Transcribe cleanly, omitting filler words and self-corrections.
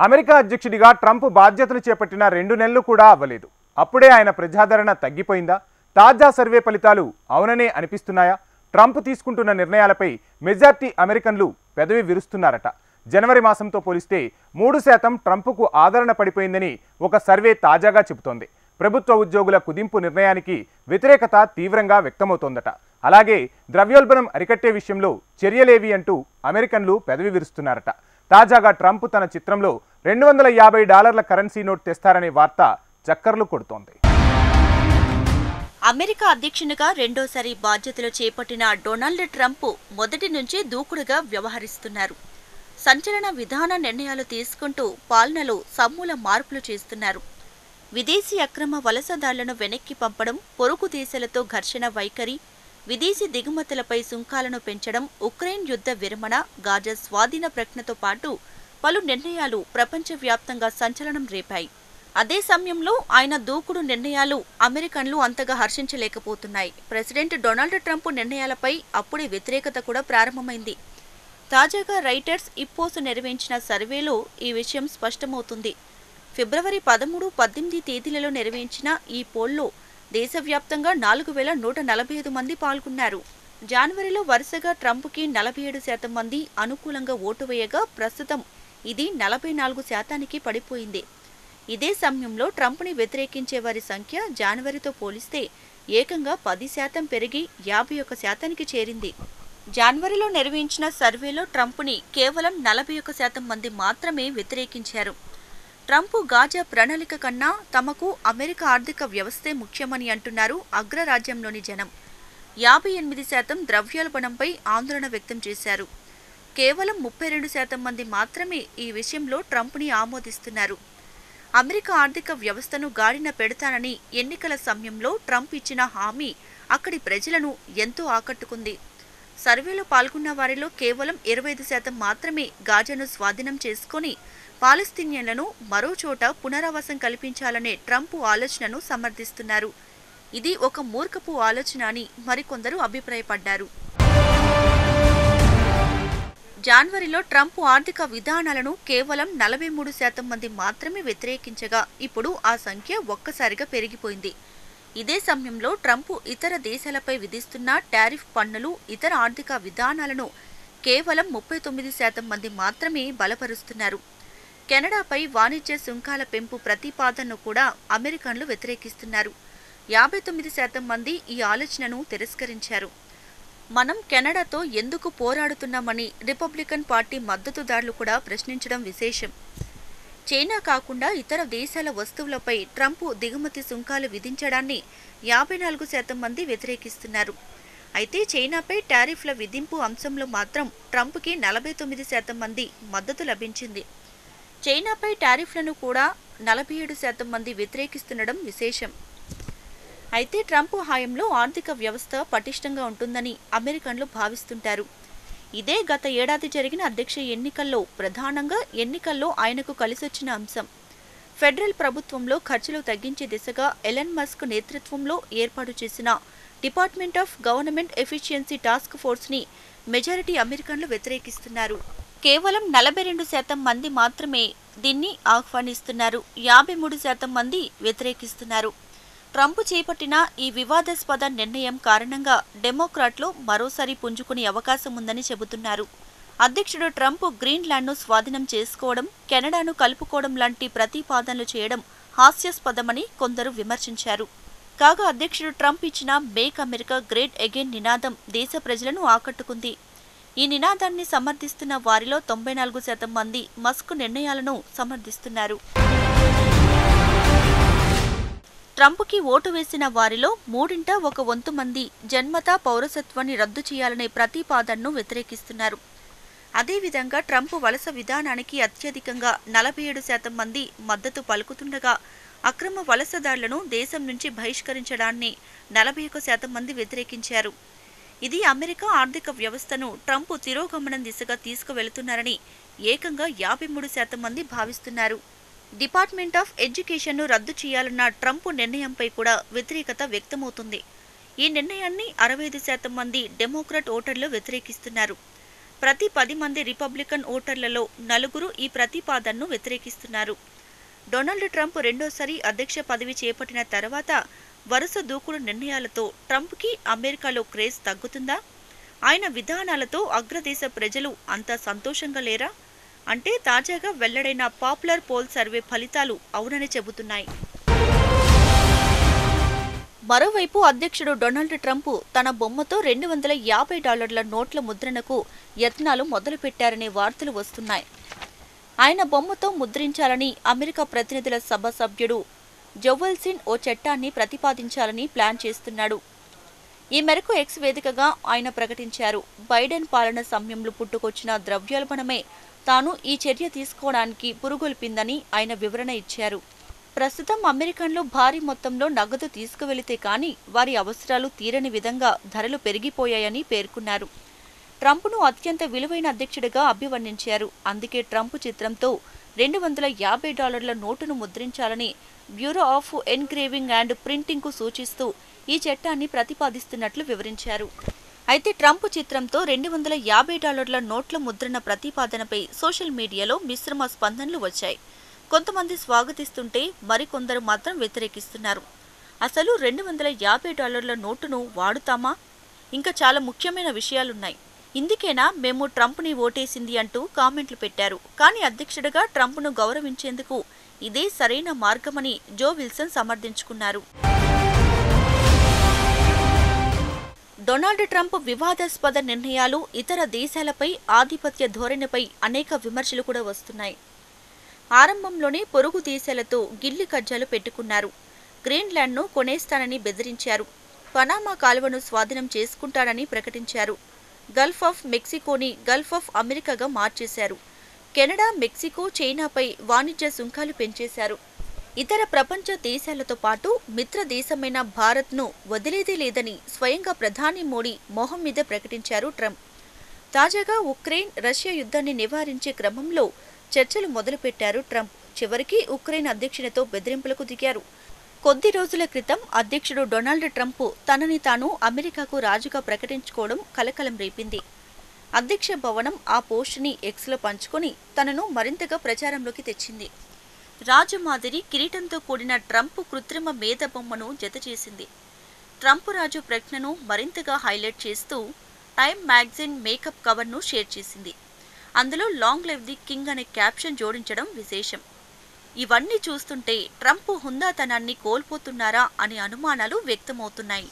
America అధ్యక్షుడిగా Trump బాధ్యతలు చేపట్టిన 2 నెలలు కూడా అవ్వలేదు. అప్పుడే ఆయన ప్రజాదరణ తగ్గిపోయిందా? తాజా సర్వే ఫలితాలు అవుననే అనిపిస్తున్నాయా? ట్రంప్ తీసుకుంటున్న నిర్ణయాలపై మెజార్టీ అమెరికన్లు పెదవి విరుస్తున్నారట. జనవరి మాసంతో పోలిస్తే 3% ట్రంప్కు ఆదరణ పడిపోయిందని ఒక సర్వే తాజాగా చెబుతోంది. ప్రభుత్వ ఉద్యోగుల కుదింపు నిర్ణయానికి వ్యతిరేకత తీవ్రంగా వ్యక్తమవుతోందట. అలాగే ద్రవ్యోల్బణం అరికట్టే విషయంలో చర్యలేవి అంటూ అమెరికన్లు పెదవి విరుస్తున్నారట. తాజాగా ట్రంప్ తన చిత్రంలో $250 కరెన్సీ నోట్ తెస్తారనే వార్త చక్కర్లు కొడుతోంది. అమెరికా అధ్యక్షునిగా రెండోసారి బాధ్యతలు చేపట్టిన డొనాల్డ్ ట్రంప్ మొదటి నుంచి దూకుడుగా వ్యవహరిస్తున్నారు. సంచలన విధాన నిర్ణయాలు తీసుకుంటూ పాలనలో సమూల మార్పులు చేస్తున్నారు. విదేశీ అక్రమ వలసదాళ్లను వెనక్కి పంపడం, పొరుగు దేశాలతో ఘర్షణ వైఖరి, విదేశీ దిగుమతులపై సుంకాలను పెంచడం, ఉక్రెయిన్ యుద్ధ విరమణ, గాజా స్వాధీన ప్రకటనతో పాటు పలు నిర్ణయాలు ప్రపంచవ్యాప్తంగా సంచలనం రేపాయి. అదే సమయంలో ఆయన దూకుడు నిర్ణయాలు అమెరికన్లు అంతగా హర్షించలేకపోతున్నాయి. ప్రెసిడెంట్ డొనాల్డ్ ట్రంప్ నిర్ణయాలపై అప్పుడే వ్యతిరేకత కూడా ప్రారంభమైంది. తాజాగా రైటర్స్ ఇప్పోస్ నిర్వహించిన సర్వేలో ఈ విషయం స్పష్టమవుతుంది. ఫిబ్రవరి 13, 18 తేదీలలో నిర్వహించిన ఈ పోల్లో దేశవ్యాప్తంగా 4145 మంది పాల్గొన్నారు. జనవరిలో వరుసగా ట్రంప్కి 47% మంది అనుకూలంగా ఓటు వేయగా ప్రస్తుతం ఇది 44% పడిపోయింది. ఇదే సమయంలో ట్రంప్ని వ్యతిరేకించే వారి సంఖ్య జనవరితో పోలిస్తే ఏకంగా 10% పెరిగి 51% చేరింది. జనవరిలో నిర్వహించిన సర్వేలో ట్రంప్ని కేవలం 41% మంది మాత్రమే వ్యతిరేకించారు. ట్రంప్ గాజా ప్రణాళిక కన్నా తమకు అమెరికా ఆర్థిక వ్యవస్థే ముఖ్యమని అంటున్నారు అగ్రరాజ్యంలోని జనం. 58% ద్రవ్యోల్బణంపై ఆందోళన వ్యక్తం చేశారు. కేవలం 32% మంది మాత్రమే ఈ విషయంలో ట్రంప్ని ఆమోదిస్తున్నారు. అమెరికా ఆర్థిక వ్యవస్థను గాడిన పెడతానని ఎన్నికల సమయంలో ట్రంప్ ఇచ్చిన హామీ అక్కడి ప్రజలను ఎంతో ఆకట్టుకుంది. సర్వేలో పాల్గొన్న వారిలో కేవలం 25% మాత్రమే గాజాను స్వాధీనం చేసుకుని పాలస్తీనియన్లను మరో చోట పునరావాసం కల్పించాలనే ట్రంప్ ఆలోచనను సమర్థిస్తున్నారు. ఇది ఒక మూర్ఖపు ఆలోచన అని మరికొందరు అభిప్రాయపడ్డారు. జనవరిలో ట్రంప్ ఆర్థిక విధానాలను కేవలం 43% మంది మాత్రమే వ్యతిరేకించగా ఇప్పుడు ఆ సంఖ్య ఒక్కసారిగా పెరిగిపోయింది. ఇదే సమయంలో ట్రంప్ ఇతర దేశాలపై విధిస్తున్న టారిఫ్ పన్నులు, ఇతర ఆర్థిక విధానాలను కేవలం 39% మంది మాత్రమే బలపరుస్తున్నారు. కెనడాపై వాణిజ్య సుంకాల పెంపు ప్రతిపాదనను కూడా అమెరికన్లు వ్యతిరేకిస్తున్నారు. 59% మంది ఈ ఆలోచనను తిరస్కరించారు. మనం కెనడాతో ఎందుకు పోరాడుతున్నామని రిపబ్లికన్ పార్టీ మద్దతుదారులు కూడా ప్రశ్నించడం విశేషం. చైనా కాకుండా ఇతర దేశాల వస్తువులపై ట్రంప్ దిగుమతి సుంకాలు విధించడాన్ని 54% మంది వ్యతిరేకిస్తున్నారు. అయితే చైనాపై టారిఫ్ల విధింపు అంశంలో మాత్రం ట్రంప్కి 49% మంది మద్దతు లభించింది. చైనాపై టారిఫ్లను కూడా 47% మంది వ్యతిరేకిస్తుండడం విశేషం. అయితే ట్రంప్ హయాంలో ఆర్థిక వ్యవస్థ పటిష్టంగా ఉంటుందని అమెరికన్లు భావిస్తుంటారు. ఇదే గత ఏడాది జరిగిన అధ్యక్ష ఎన్నికల్లో ప్రధానంగా ఎన్నికల్లో ఆయనకు కలిసొచ్చిన అంశం. ఫెడరల్ ప్రభుత్వంలో ఖర్చులు తగ్గించే దిశగా ఎలన్ మస్క్ నేతృత్వంలో ఏర్పాటు చేసిన department of government efficiency task ఫోర్స్ని మెజారిటీ అమెరికన్లు వ్యతిరేకిస్తున్నారు. కేవలం 42% మంది మాత్రమే దీన్ని ఆహ్వానిస్తున్నారు. 53% మంది వ్యతిరేకిస్తున్నారు. ట్రంప్ చేపట్టిన ఈ వివాదాస్పద నిర్ణయం కారణంగా డెమోక్రాట్లు మరోసారి పుంజుకునే అవకాశం ఉందని చెబుతున్నారు. అధ్యక్షుడు ట్రంప్ గ్రీన్లాండ్ను స్వాధీనం చేసుకోవడం, కెనడాను కలుపుకోవడం లాంటి ప్రతిపాదనలు చేయడం హాస్యాస్పదమని కొందరు విమర్శించారు. కాగా అధ్యక్షుడు ట్రంప్ ఇచ్చిన మేక్ అమెరికా గ్రేట్ అగైన్ నినాదం దేశ ప్రజలను ఆకట్టుకుంది. ఈ నినాదాన్ని సమర్థిస్తున్న వారిలో 94% మంది మస్క్ నిర్ణయాలను సమర్థిస్తున్నారు. ట్రంప్కి ఓటు వేసిన వారిలో 1/3 మంది జన్మతా పౌరసత్వాన్ని రద్దు చేయాలనే ప్రతిపాదనను వ్యతిరేకిస్తున్నారు. అదేవిధంగా ట్రంప్ వలస విధానానికి అత్యధికంగా 47% మంది మద్దతు పలుకుతుండగా అక్రమ వలసదారులను దేశం నుంచి బహిష్కరించడాన్ని 41% మంది వ్యతిరేకించారు. ఇది అమెరికా ఆర్థిక వ్యవస్థను ట్రంప్ తిరోగమనం దిశగా తీసుకువెళుతున్నారని ఏకంగా 53% మంది భావిస్తున్నారు. డిపార్ట్మెంట్ ఆఫ్ ఎడ్యుకేషన్ను రద్దు చేయాలన్న ట్రంప్ నిర్ణయంపై కూడా వ్యతిరేకత వ్యక్తమవుతుంది. ఈ నిర్ణయాన్ని 65% మంది డెమోక్రాట్ ఓటర్లు వ్యతిరేకిస్తున్నారు. ప్రతి 10 మంది రిపబ్లికన్ ఓటర్లలో 4 ఈ ప్రతిపాదనను వ్యతిరేకిస్తున్నారు. డొనాల్డ్ ట్రంప్ రెండోసారి అధ్యక్ష పదవి చేపట్టిన తర్వాత వరుస దూకుడు నిర్ణయాలతో ట్రంప్కి అమెరికాలో క్రేజ్ తగ్గుతుందా? ఆయన విధానాలతో అగ్రదేశ ప్రజలు అంత సంతోషంగా లేరా అంటే తాజాగా వెల్లడైన పాపులర్ పోల్ సర్వే ఫలితాలు అవునని చెబుతున్నాయి. మరోవైపు అధ్యక్షుడు డొనాల్డ్ ట్రంప్ తన బొమ్మతో $250 నోట్ల ముద్రణకు యత్నాలు మొదలుపెట్టారనే వార్తలు వస్తున్నాయి. ఆయన బొమ్మతో ముద్రించాలని అమెరికా ప్రతినిధుల సభ సభ్యుడు జోవెల్సిన్ ఓ చట్టాన్ని ప్రతిపాదించాలని ప్లాన్ చేస్తున్నాడు. ఈ మేరకు ఎక్స్ వేదికగా ఆయన ప్రకటించారు. బైడెన్ పాలన సమయంలో పుట్టుకొచ్చిన ద్రవ్యోల్బణమే తాను ఈ చర్య తీసుకోవడానికి పురుగొల్పిందని ఆయన వివరణ ఇచ్చారు. ప్రస్తుతం అమెరికన్లు భారీ మొత్తంలో నగదు తీసుకువెళితే కానీ వారి అవసరాలు తీరని విధంగా ధరలు పెరిగిపోయాయని పేర్కొన్నారు. ట్రంప్ను అత్యంత విలువైన అధ్యక్షుడిగా అభివర్ణించారు. అందుకే ట్రంప్ చిత్రంతో $250 నోటును ముద్రించాలని బ్యూరో ఆఫ్ ఎన్గ్రేవింగ్ అండ్ ప్రింటింగ్కు సూచిస్తూ ఈ చట్టాన్ని ప్రతిపాదిస్తున్నట్లు వివరించారు. అయితే ట్రంప్ చిత్రంతో $250 నోట్ల ముద్రణ ప్రతిపాదనపై సోషల్ మీడియాలో మిశ్రమ స్పందనలు వచ్చాయి. కొంతమంది స్వాగతిస్తుంటే మరికొందరు మాత్రం వ్యతిరేకిస్తున్నారు. అసలు $250 నోటును వాడుతామా? ఇంకా చాలా ముఖ్యమైన విషయాలున్నాయి. ఇందుకేనా మేము ట్రంప్ని ఓటేసింది అంటూ కామెంట్లు పెట్టారు. కానీ అధ్యక్షుడిగా ట్రంప్ను గౌరవించేందుకు ఇదే సరైన మార్గమని జో విల్సన్ సమర్థించుకున్నారు. డొనాల్డ్ ట్రంప్ వివాదాస్పద నిర్ణయాలు, ఇతర దేశాలపై ఆధిపత్య ధోరణిపై అనేక విమర్శలు కూడా వస్తున్నాయి. ఆరంభంలోనే పొరుగు దేశాలతో గిల్లి కజ్జాలు పెట్టుకున్నారు. గ్రీన్లాండ్ను కొనేస్తానని బెదిరించారు. పనామా కాలువను స్వాధీనం చేసుకుంటానని ప్రకటించారు. గల్ఫ్ ఆఫ్ మెక్సికోని గల్ఫ్ ఆఫ్ అమెరికాగా మార్చేశారు. కెనడా, మెక్సికో, చైనాపై వాణిజ్య సుంకాలు పెంచేశారు. ఇతర ప్రపంచ దేశాలతో పాటు మిత్ర దేశమైన భారత్ను వదిలేదే లేదని స్వయంగా ప్రధాని మోడీ మొహం మీద ప్రకటించారు ట్రంప్. తాజాగా ఉక్రెయిన్, రష్యా యుద్ధాన్ని నివారించే క్రమంలో చర్చలు మొదలుపెట్టారు ట్రంప్. చివరికి ఉక్రెయిన్ అధ్యక్షునితో బెదిరింపులకు దిగారు. కొద్ది రోజుల క్రితం అధ్యక్షుడు డొనాల్డ్ ట్రంప్ తనని తాను అమెరికాకు రాజుగా ప్రకటించుకోవడం కలకలం రేపింది. అధ్యక్ష భవనం ఆ పోస్టుని ఎక్స్లో పంచుకొని తనను మరింతగా ప్రచారంలోకి తెచ్చింది. రాజు మాదిరి కిరీటంతో కూడిన ట్రంప్ కృత్రిమ మేధ బొమ్మను జతచేసింది. ట్రంప్ రాజు ప్రజ్ఞను మరింతగా హైలైట్ చేస్తూ టైమ్ మ్యాగజైన్ మేకప్ కవర్ను షేర్ చేసింది. అందులో లాంగ్ లివ్ ది కింగ్ అనే క్యాప్షన్ జోడించడం విశేషం. ఇవన్నీ చూస్తుంటే ట్రంప్ హుందాతనాన్ని కోల్పోతున్నారా అనే అనుమానాలు వ్యక్తమవుతున్నాయి.